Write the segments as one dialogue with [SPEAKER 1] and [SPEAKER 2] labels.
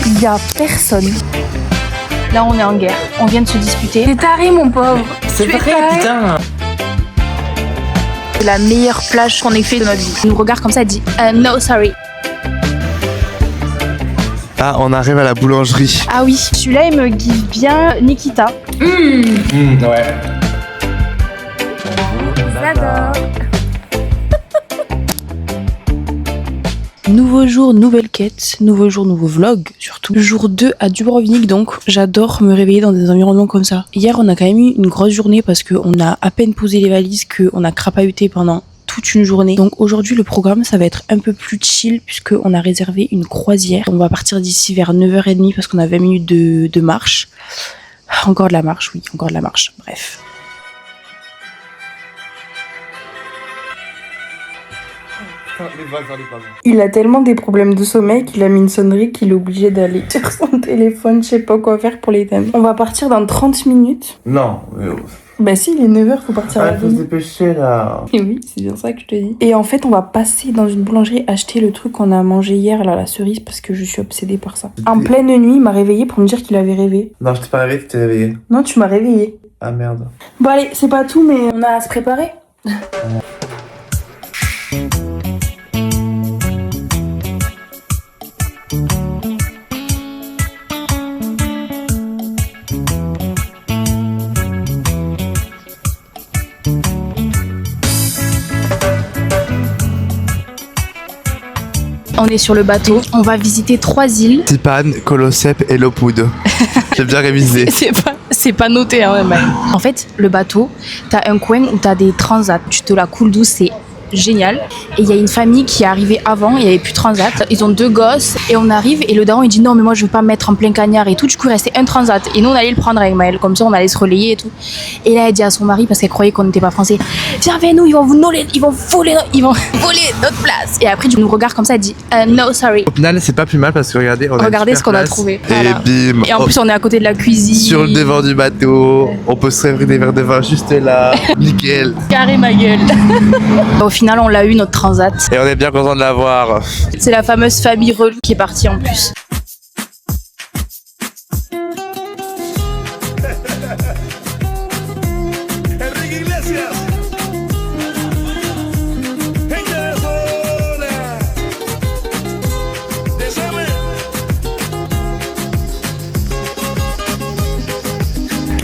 [SPEAKER 1] Il y a personne. Là, on est en guerre. On vient de se disputer.
[SPEAKER 2] T'es taré, mon pauvre.
[SPEAKER 3] C'est vrai, putain.
[SPEAKER 1] C'est la meilleure plage qu'on ait fait de notre vie. Il nous regarde comme ça, il dit no, sorry.
[SPEAKER 4] Ah, on arrive à la boulangerie.
[SPEAKER 1] Ah oui, celui-là, il me give bien Nikita.
[SPEAKER 4] Ouais.
[SPEAKER 1] J'adore. Nouveau jour, nouvelle quête, nouveau jour, nouveau vlog surtout. Jour 2 à Dubrovnik donc, j'adore me réveiller dans des environnements comme ça. Hier on a quand même eu une grosse journée parce qu'on a à peine posé les valises qu'on a crapahuté pendant toute une journée. Donc aujourd'hui le programme ça va être un peu plus chill puisqu'on a réservé une croisière. On va partir d'ici vers 9h30 parce qu'on a 20 minutes de marche. Encore de la marche, oui, encore de la marche, bref. Il a tellement des problèmes de sommeil qu'il a mis une sonnerie qu'il est obligé d'aller sur son téléphone, je sais pas quoi faire pour l'éteindre. On va partir dans 30 minutes.
[SPEAKER 4] Non.
[SPEAKER 1] Bah si, il est 9h, faut partir à la
[SPEAKER 4] faut se dépêcher là.
[SPEAKER 1] Et oui, c'est bien ça que je te dis. Et en fait, on va passer dans une boulangerie acheter le truc qu'on a mangé hier, là, la cerise, parce que je suis obsédée par ça. En pleine nuit, il m'a réveillé pour me dire qu'il avait rêvé.
[SPEAKER 4] Non, je t'ai pas réveillé, tu t'es réveillé.
[SPEAKER 1] Non, tu m'as réveillé.
[SPEAKER 4] Ah merde.
[SPEAKER 1] Bon allez, c'est pas tout, mais on a à se préparer. On est sur le bateau, on va visiter 3 îles.
[SPEAKER 4] Tipane, Colosep et Lopud. J'ai bien révisé.
[SPEAKER 1] C'est pas noté hein, même. En fait, le bateau, t'as un coin où t'as des transats. Tu te la coules douce, c'est génial. Et il y a une famille qui est arrivée avant, il n'y avait plus de transat. Ils ont 2 gosses et on arrive et le daron il dit non mais moi je veux pas me mettre en plein cagnard et tout. Du coup il restait un transat et nous on allait le prendre avec Maëlle, comme ça on allait se relayer et tout. Et là elle dit à son mari parce qu'elle croyait qu'on n'était pas français, viens avec nous, ils vont voler notre place. Et après tu nous regardes comme ça, elle dit no sorry.
[SPEAKER 4] Au final c'est pas plus mal parce que regardez,
[SPEAKER 1] regardez ce qu'on a trouvé.
[SPEAKER 4] Et voilà. Bim.
[SPEAKER 1] Et en plus on est à côté de la cuisine.
[SPEAKER 4] Sur le devant du bateau, on peut se servir des verres de vin juste là. Nickel.
[SPEAKER 1] Carré ma gueule. Au final, on l'a eu, notre transat.
[SPEAKER 4] Et on est bien content de l'avoir.
[SPEAKER 1] C'est la fameuse famille relou qui est partie en plus.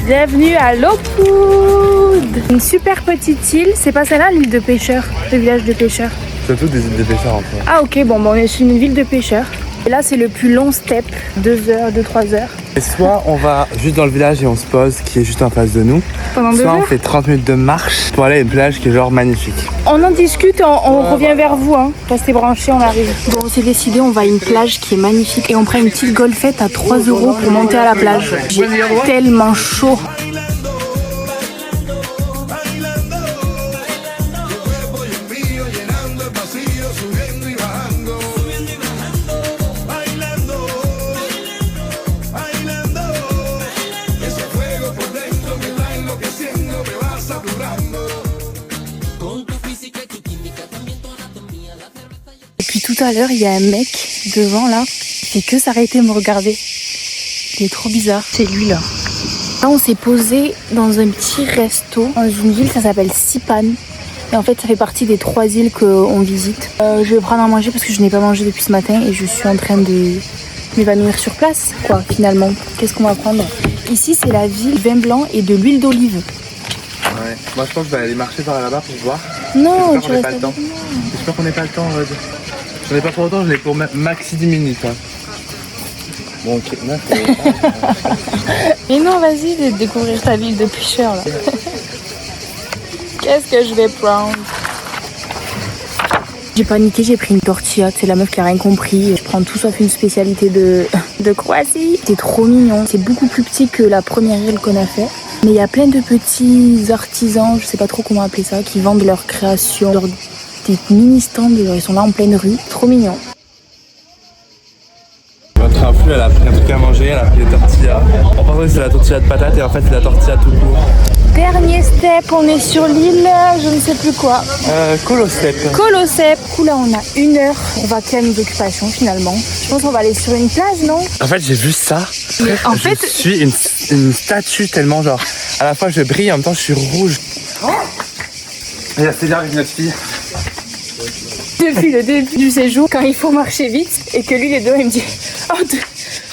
[SPEAKER 1] Bienvenue à Lopud. Une super petite île. C'est pas celle-là l'île de pêcheurs, le village de pêcheurs.
[SPEAKER 4] C'est tout des îles de pêcheurs en fait.
[SPEAKER 1] Ah ok, bon, on est sur une ville de pêcheurs. Et là c'est le plus long step, 2-3 heures.
[SPEAKER 4] Et soit on va juste dans le village et on se pose, qui est juste en face de nous.
[SPEAKER 1] Pendant 2
[SPEAKER 4] soit
[SPEAKER 1] heures
[SPEAKER 4] on fait 30 minutes de marche pour aller à une plage qui est genre magnifique.
[SPEAKER 1] On en discute, on revient vers vous, hein. Restez branchés, on arrive. Bon, on s'est décidé, on va à une plage qui est magnifique et on prend une petite golfette à 3 € pour monter à la plage. J'ai tellement chaud. Depuis tout à l'heure, il y a un mec devant là, il fait que s'arrêter me regarder. Il est trop bizarre. C'est lui là. Là, on s'est posé dans un petit resto dans une ville, ça s'appelle Sipan. Et en fait, ça fait partie des 3 îles qu'on visite. Je vais prendre à manger parce que je n'ai pas mangé depuis ce matin et je suis en train de m'évanouir sur place, quoi, finalement. Qu'est-ce qu'on va prendre? Ici, c'est la ville du vin blanc et de l'huile d'olive.
[SPEAKER 4] Ouais, moi je pense que je vais aller marcher par là-bas pour voir.
[SPEAKER 1] Non, tu restes
[SPEAKER 4] pas le temps.
[SPEAKER 1] avec moi.
[SPEAKER 4] J'espère qu'on n'ait pas le temps. J'en ai pas pour longtemps, je l'ai pour maxi 10 minutes. Hein. Bon, ok,
[SPEAKER 1] Mais non, vas-y, de découvrir ta ville de pêcheur là. Qu'est-ce que je vais prendre? J'ai paniqué, j'ai pris une tortilla, c'est la meuf qui a rien compris. Je prends tout sauf une spécialité de Croatie. C'est trop mignon, c'est beaucoup plus petit que la première île qu'on a fait. Mais il y a plein de petits artisans, je sais pas trop comment appeler ça, qui vendent leurs créations, des mini stands, ils sont là en pleine rue. Trop mignon.
[SPEAKER 4] Votre info. elle a pris un truc à manger, elle a pris des tortillas. On pensait que c'est la tortilla de patates et en fait c'est la tortilla tout court.
[SPEAKER 1] Dernier step, on est sur l'île, je ne sais plus quoi.
[SPEAKER 4] Colostep.
[SPEAKER 1] Colostep. Du coup là on a 1 heure, on va créer nos occupations finalement. Je pense qu'on va aller sur une plage, non?
[SPEAKER 4] En fait j'ai vu ça.
[SPEAKER 1] En
[SPEAKER 4] je
[SPEAKER 1] fait,
[SPEAKER 4] suis une statue tellement genre. À la fois je brille, en même temps je suis rouge. Il y a Célia avec notre fille.
[SPEAKER 1] depuis le début du séjour, quand il faut marcher vite et que lui les deux il me dit oh,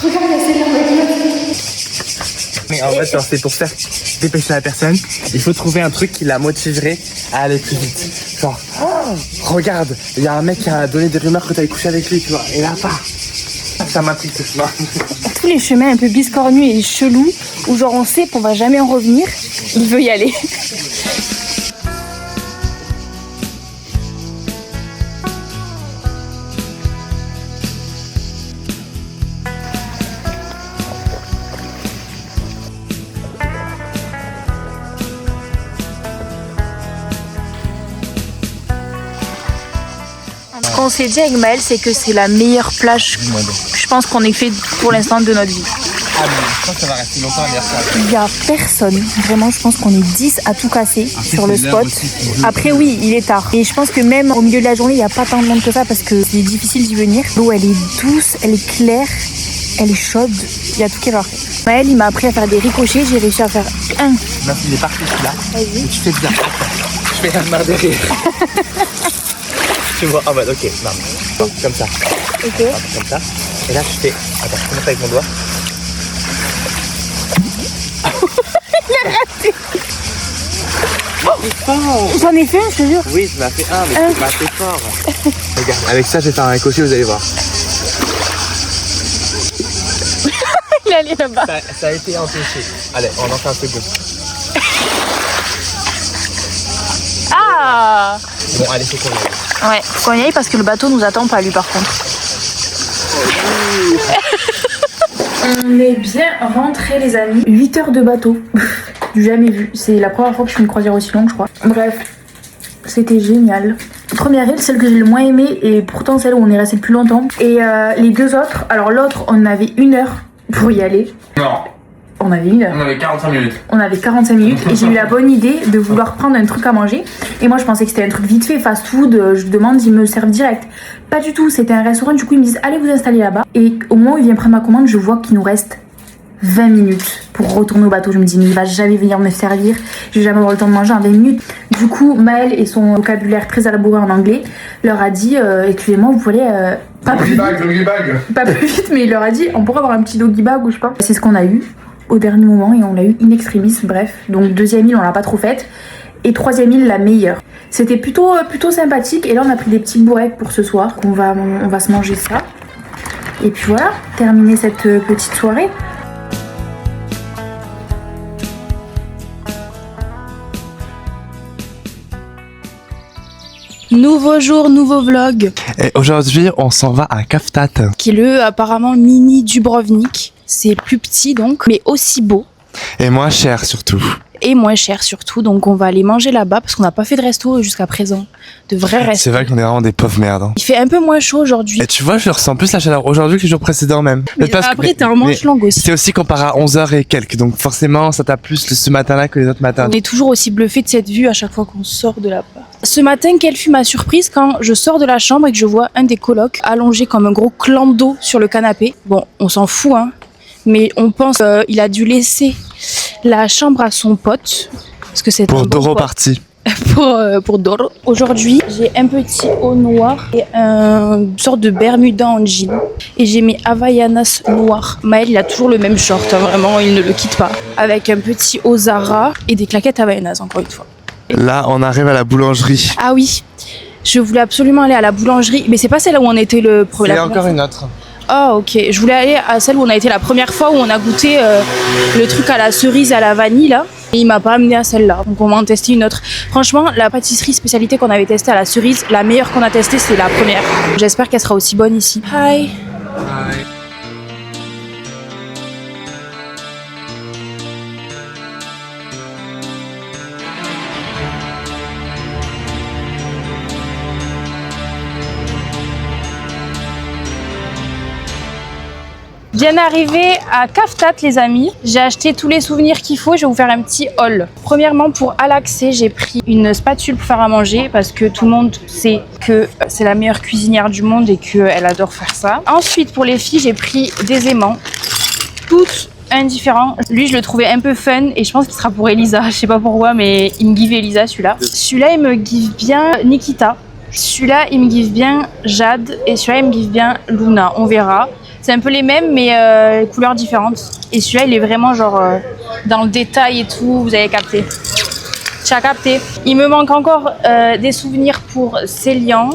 [SPEAKER 1] regarde la Célia avec notre fille.
[SPEAKER 4] Mais en fait, genre, c'est pour faire dépêcher la personne, il faut trouver un truc qui la motiverait à aller plus vite. Genre, oh, regarde, il y a un mec qui a donné des rumeurs que t'avais couché avec lui, tu vois, et là, pas. Ça m'intrigue ce chemin.
[SPEAKER 1] Tous les chemins un peu biscornus et chelous, où genre on sait qu'on va jamais en revenir, il veut y aller. Ce qu'on s'est dit avec Maël, c'est que c'est la meilleure plage, je pense qu'on ait fait pour l'instant de notre vie.
[SPEAKER 4] Ah, mais je pense que ça va rester longtemps à dire ça.
[SPEAKER 1] Il n'y a personne, vraiment je pense qu'on est 10 à tout casser sur le spot. Après oui, il est tard. Et je pense que même au milieu de la journée, il n'y a pas tant de monde que ça parce que c'est difficile d'y venir. L'eau elle est douce, elle est claire, elle est chaude, il y a tout qui est parfait. Maël il m'a appris à faire des ricochets, j'ai réussi à faire un.
[SPEAKER 4] Merci, il est parti celui-là.
[SPEAKER 1] Vas-y.
[SPEAKER 4] Et tu fais bien. Je fais la marre de rire. Tu vois, en mode ok, non. Bon, comme ça.
[SPEAKER 1] Ok.
[SPEAKER 4] Hop, comme ça. Et là je fais. Attends, je commence avec mon doigt.
[SPEAKER 1] Il a raté.
[SPEAKER 4] Oh,
[SPEAKER 1] J'en ai fait un, je te jure.
[SPEAKER 4] oui, tu m'as fait un, mais tu m'as fait fort. Regarde, avec ça, je vais faire un ricochet, vous allez voir.
[SPEAKER 1] Il est allé là-bas.
[SPEAKER 4] Ça a été empêché. Allez, on en fait un second.
[SPEAKER 1] Ah.
[SPEAKER 4] Bon, allez, c'est qu'on y aille.
[SPEAKER 1] Ouais, faut qu'on y aille parce que le bateau nous attend pas lui par contre. On est bien rentrés les amis. 8 heures de bateau. Du jamais vu. C'est la première fois que je fais une croisière aussi longue je crois. Bref, c'était génial. Première île, celle que j'ai le moins aimée et pourtant celle où on est resté le plus longtemps. Et les deux autres, alors l'autre on avait 1 heure pour y aller.
[SPEAKER 4] Non,
[SPEAKER 1] On avait 1 heure.
[SPEAKER 4] on avait 45 minutes.
[SPEAKER 1] On avait 45 minutes et j'ai eu la bonne idée de vouloir prendre un truc à manger. Et moi je pensais que c'était un truc vite fait, fast food, je demande, ils me servent direct. Pas du tout, c'était un restaurant, du coup ils me disent allez vous installer là-bas. Et au moment où ils viennent prendre ma commande, je vois qu'il nous reste 20 minutes pour retourner au bateau. Je me dis mais il va jamais venir me servir, je vais jamais avoir le temps de manger en 20 minutes. Du coup Maël et son vocabulaire très élaboré en anglais leur a dit excusez-moi vous pouvez pas plus vite, pas plus vite, mais il leur a dit on pourrait avoir un petit doggy bag ou je sais pas. C'est ce qu'on a eu au dernier moment et on l'a eu in extremis, bref. Donc deuxième île on l'a pas trop faite et troisième île la meilleure. C'était plutôt sympathique et là on a pris des petits bourrecs pour ce soir. On va se manger ça. Et puis voilà, terminer cette petite soirée. Nouveau jour, nouveau vlog.
[SPEAKER 4] Et aujourd'hui, on s'en va à Kaftat.
[SPEAKER 1] Qui est le apparemment mini Dubrovnik. C'est plus petit donc, mais aussi beau.
[SPEAKER 4] Et moins cher surtout.
[SPEAKER 1] Et moins cher surtout, donc on va aller manger là-bas parce qu'on n'a pas fait de resto jusqu'à présent. De vrais restos.
[SPEAKER 4] C'est vrai qu'on est vraiment des pauvres merdes. Hein.
[SPEAKER 1] Il fait un peu moins chaud aujourd'hui.
[SPEAKER 4] Et tu vois, je ressens plus la chaleur aujourd'hui que les jours précédents même.
[SPEAKER 1] Mais après, t'es en manche longue aussi.
[SPEAKER 4] C'est aussi comparé à 11h et quelques, donc forcément ça t'a plus ce matin-là que les autres matins.
[SPEAKER 1] On est toujours aussi bluffé de cette vue à chaque fois qu'on sort de là-bas. Ce matin, quelle fut ma surprise quand je sors de la chambre et que je vois un des colocs allongé comme un gros clan d'eau sur le canapé. Bon, on s'en fout, hein. Mais on pense qu'il a dû laisser la chambre à son pote. Parce que c'est
[SPEAKER 4] pour Doro parti.
[SPEAKER 1] Pour Doro. Aujourd'hui, j'ai un petit haut noir et une sorte de bermuda en jean. Et j'ai mes Havaianas noirs. Maël, il a toujours le même short, hein, vraiment, il ne le quitte pas. Avec un petit haut Zara et des claquettes Havaianas, encore une fois.
[SPEAKER 4] Là, on arrive à la boulangerie.
[SPEAKER 1] Ah oui, je voulais absolument aller à la boulangerie. Mais c'est pas celle où on était le premier.
[SPEAKER 4] Il y a encore une autre.
[SPEAKER 1] Ah ok, je voulais aller à celle où on a été la première fois où on a goûté le truc à la cerise à la vanille là. Et il m'a pas amené à celle-là, donc on va en tester une autre. Franchement, la pâtisserie spécialité qu'on avait testée à la cerise, la meilleure qu'on a testée, c'est la première. J'espère qu'elle sera aussi bonne ici. Hi.
[SPEAKER 4] Hi.
[SPEAKER 1] Bien arrivé à Kaftat les amis, j'ai acheté tous les souvenirs qu'il faut, je vais vous faire un petit haul. Premièrement pour Alaxé, j'ai pris une spatule pour faire à manger parce que tout le monde sait que c'est la meilleure cuisinière du monde et qu'elle adore faire ça. Ensuite pour les filles, j'ai pris des aimants, tous indifférents. Lui je le trouvais un peu fun et je pense qu'il sera pour Elisa, je sais pas pourquoi mais il me give Elisa celui-là. Celui-là il me give bien Nikita. Celui-là, il me give bien Jade et celui-là, il me give bien Luna. On verra. C'est un peu les mêmes, mais couleurs différentes. Et celui-là, il est vraiment genre dans le détail et tout. Vous avez capté. Tu as capté. Il me manque encore des souvenirs pour Célian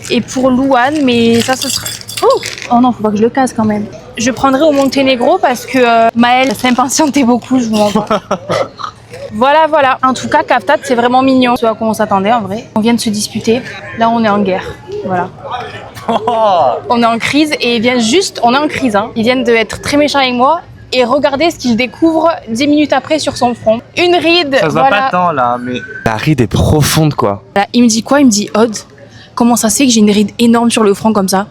[SPEAKER 1] et pour Louane, mais ça, ce sera... Oh non, faut pas que je le casse quand même. Je prendrai au Monténégro parce que Maëlle s'impatientait beaucoup, je vous mens pas. Voilà. En tout cas, Kaftat, c'est vraiment mignon. Ce à quoi on s'attendait en vrai. On vient de se disputer. Là, on est en guerre. Voilà. On est en crise et ils viennent juste... On est en crise, hein. Ils viennent d'être très méchants avec moi. Et regardez ce qu'ils découvrent 10 minutes après sur son front. Une ride.
[SPEAKER 4] Ça se voit pas tant là, mais... La ride est profonde quoi.
[SPEAKER 1] Là, il me dit quoi? Il me dit, Aude, comment ça se fait que j'ai une ride énorme sur le front comme ça?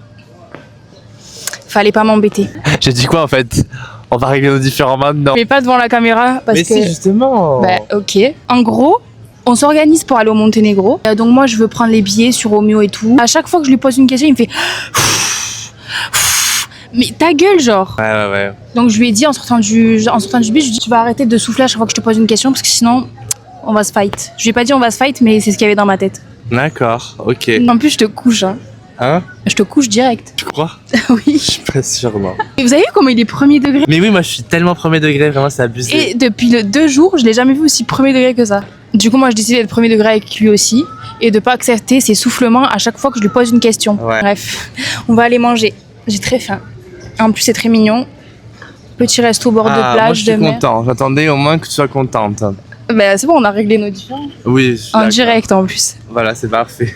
[SPEAKER 1] Fallait pas m'embêter.
[SPEAKER 4] J'ai dit quoi en fait? On va régler nos différends maintenant.
[SPEAKER 1] Mais pas devant la caméra parce
[SPEAKER 4] mais
[SPEAKER 1] que...
[SPEAKER 4] si justement.
[SPEAKER 1] Bah ok. En gros, on s'organise pour aller au Monténégro. Donc moi je veux prendre les billets sur Romeo et tout. À chaque fois que je lui pose une question, il me fait... Mais ta gueule genre.
[SPEAKER 4] Ouais.
[SPEAKER 1] Donc je lui ai dit en sortant du bus, je lui ai dit tu vas arrêter de souffler à chaque fois que je te pose une question parce que sinon on va se fight. Je lui ai pas dit on va se fight mais c'est ce qu'il y avait dans ma tête.
[SPEAKER 4] D'accord, ok.
[SPEAKER 1] En plus je te couche hein.
[SPEAKER 4] Hein?
[SPEAKER 1] Je te couche direct.
[SPEAKER 4] Tu crois?
[SPEAKER 1] Oui.
[SPEAKER 4] Je suis pas sûr, non.
[SPEAKER 1] Et vous avez vu comment il est premier degré?
[SPEAKER 4] Mais oui, moi je suis tellement premier degré, vraiment c'est abusé.
[SPEAKER 1] Et depuis le 2 jours, je l'ai jamais vu aussi premier degré que ça. Du coup, moi, je décidé d'être premier degré avec lui aussi et de pas accepter ses soufflements à chaque fois que je lui pose une question.
[SPEAKER 4] Ouais.
[SPEAKER 1] Bref, on va aller manger. J'ai très faim. En plus, c'est très mignon. Petit resto au bord de plage.
[SPEAKER 4] Moi je suis
[SPEAKER 1] de mer.
[SPEAKER 4] content, j'attendais au moins que tu sois contente.
[SPEAKER 1] Ben, c'est bon, on a réglé nos différends.
[SPEAKER 4] Oui, je suis
[SPEAKER 1] En
[SPEAKER 4] d'accord.
[SPEAKER 1] direct en plus.
[SPEAKER 4] Voilà, c'est parfait.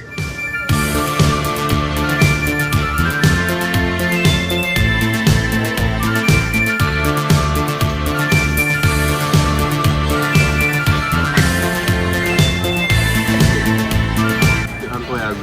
[SPEAKER 4] Incroyable.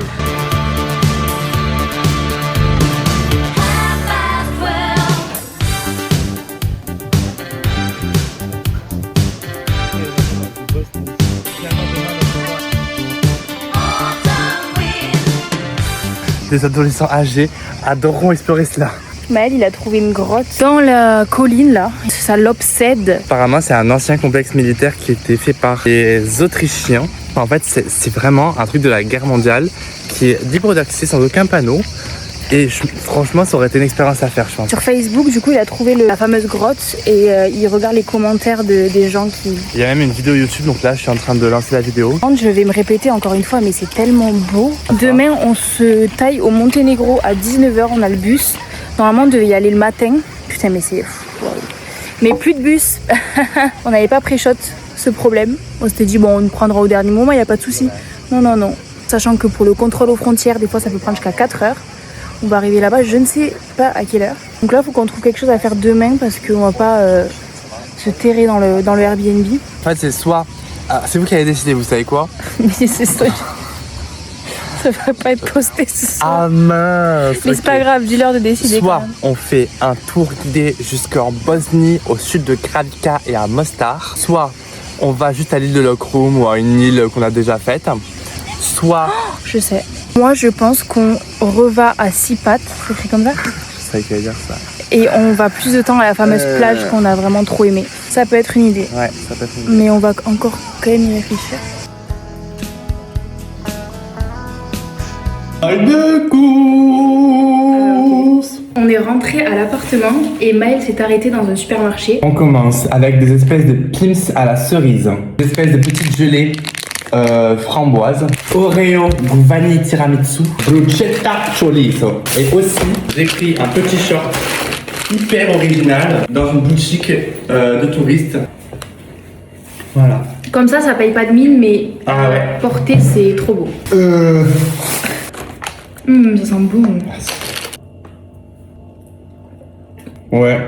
[SPEAKER 4] Des adolescents âgés adoreront explorer cela.
[SPEAKER 1] Maël, il a trouvé une grotte dans la colline là. Ça l'obsède.
[SPEAKER 4] Apparemment, c'est un ancien complexe militaire qui a été fait par les Autrichiens. En fait, c'est vraiment un truc de la guerre mondiale qui est libre d'accès sans aucun panneau. Et franchement, ça aurait été une expérience à faire, je pense.
[SPEAKER 1] Sur Facebook, du coup, il a trouvé la fameuse grotte et il regarde les commentaires des gens qui...
[SPEAKER 4] Il y a même une vidéo YouTube, donc là, je suis en train de lancer la vidéo.
[SPEAKER 1] Je vais me répéter encore une fois, mais c'est tellement beau. Demain, on se taille au Monténégro à 19h, on a le bus. Normalement, on devait y aller le matin. Putain, mais c'est... Mais plus de bus. On n'avait pas pré-shot ce problème. On s'était dit, bon, on le prendra au dernier moment, il n'y a pas de souci. Non. Sachant que pour le contrôle aux frontières, des fois, ça peut prendre jusqu'à 4 heures. On va arriver là-bas, je ne sais pas à quelle heure. Donc là, il faut qu'on trouve quelque chose à faire demain parce qu'on va pas se terrer dans le Airbnb.
[SPEAKER 4] En fait, c'est soit... Ah, c'est vous qui avez décidé, vous savez quoi?
[SPEAKER 1] Mais c'est ça. Ça va pas être posté ce soir.
[SPEAKER 4] Ah mince.
[SPEAKER 1] Mais c'est pas grave, dis-leur de décider.
[SPEAKER 4] Soit on fait un tour guidé jusqu'en Bosnie, au sud de Kralika et à Mostar. Soit on va juste à l'île de Lokrum ou à une île qu'on a déjà faite. Soit...
[SPEAKER 1] Je sais. Moi, je pense qu'on reva à Sipat, c'est écrit comme ça.
[SPEAKER 4] Je savais qu'il allait dire ça.
[SPEAKER 1] Et on va plus de temps à la fameuse plage qu'on a vraiment trop aimé. Ça peut être une idée.
[SPEAKER 4] Ouais, ça peut être une idée.
[SPEAKER 1] Mais on va encore quand même y réfléchir.
[SPEAKER 4] De course.
[SPEAKER 1] On est rentré à l'appartement et Maël s'est arrêté dans un supermarché.
[SPEAKER 4] On commence avec des espèces de pims à la cerise. Des espèces de petites gelées framboises. Oreo goût vanille tiramisu. Bruschetta chorizo. Et aussi, j'ai pris un petit short hyper original dans une boutique de touristes. Voilà.
[SPEAKER 1] Comme ça paye pas de mine, mais
[SPEAKER 4] Ah ouais.
[SPEAKER 1] porter, c'est trop beau. Ça sent bon.
[SPEAKER 4] Ouais.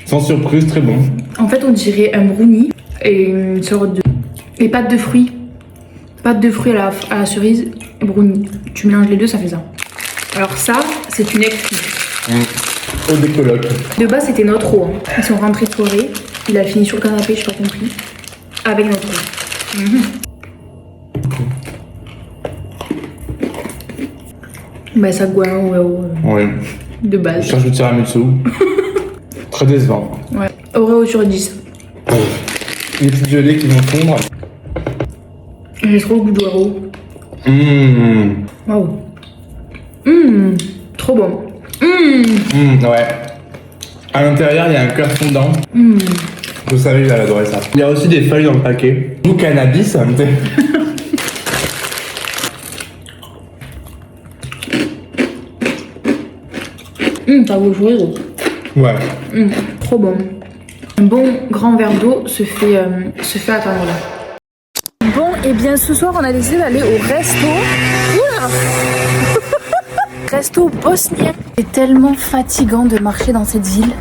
[SPEAKER 4] Sans surprise, très bon.
[SPEAKER 1] En fait, on dirait un brownie et une sorte de... Et pâte de fruits. Pâte de fruits à la cerise et brownie. Tu mélanges les deux, ça fait ça. Alors ça, c'est une excuse.
[SPEAKER 4] Au des colocs.
[SPEAKER 1] De base, c'était notre eau. Hein. Ils sont rentrés de soirée. Il a fini sur le canapé, j'ai pas compris. Avec notre eau. Bah, ça goûte un Oreo.
[SPEAKER 4] Oui.
[SPEAKER 1] De base.
[SPEAKER 4] Je cherche le tiramisu. Très décevant.
[SPEAKER 1] Ouais. Oreo sur 10.
[SPEAKER 4] Les petits gelées qui vont fondre.
[SPEAKER 1] J'ai trop le goût d'Oreo. Waouh. Trop bon.
[SPEAKER 4] Ouais. À l'intérieur, il y a un cœur fondant. Je savais que j'allais adorer ça. Il y a aussi des feuilles dans le paquet. Ou cannabis, hein, tu sais.
[SPEAKER 1] Ça vaut le chorizo.
[SPEAKER 4] Ouais.
[SPEAKER 1] Trop bon. Un bon grand verre d'eau se fait attendre là. Bon, et bien ce soir on a décidé d'aller au resto. Oula Resto bosnien. C'est tellement fatigant de marcher dans cette ville.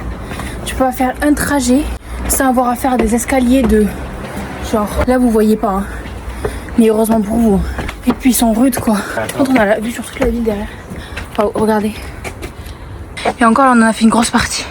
[SPEAKER 1] Tu peux pas faire un trajet sans avoir à faire des escaliers de... Genre, là vous voyez pas, hein. Mais heureusement pour vous. Et puis ils sont rudes quoi. Quand on a la vue sur toute la ville derrière. Oh, regardez. Et encore là, on en a fait une grosse partie.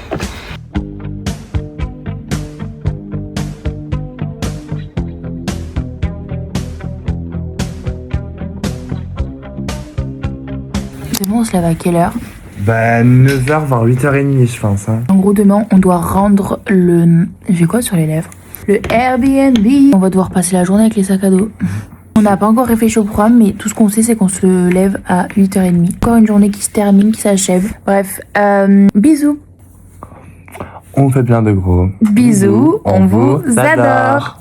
[SPEAKER 1] C'est bon, on se lève à quelle heure?
[SPEAKER 4] Bah 9h, voire 8h30 je pense. Hein.
[SPEAKER 1] En gros, demain, on doit rendre le... J'ai quoi sur les lèvres? Le Airbnb. On va devoir passer la journée avec les sacs à dos. On n'a pas encore réfléchi au programme, mais tout ce qu'on sait, c'est qu'on se lève à 8h30. Encore une journée qui se termine, qui s'achève. Bref, bisous.
[SPEAKER 4] On fait plein de gros.
[SPEAKER 1] Bisous, on vous adore.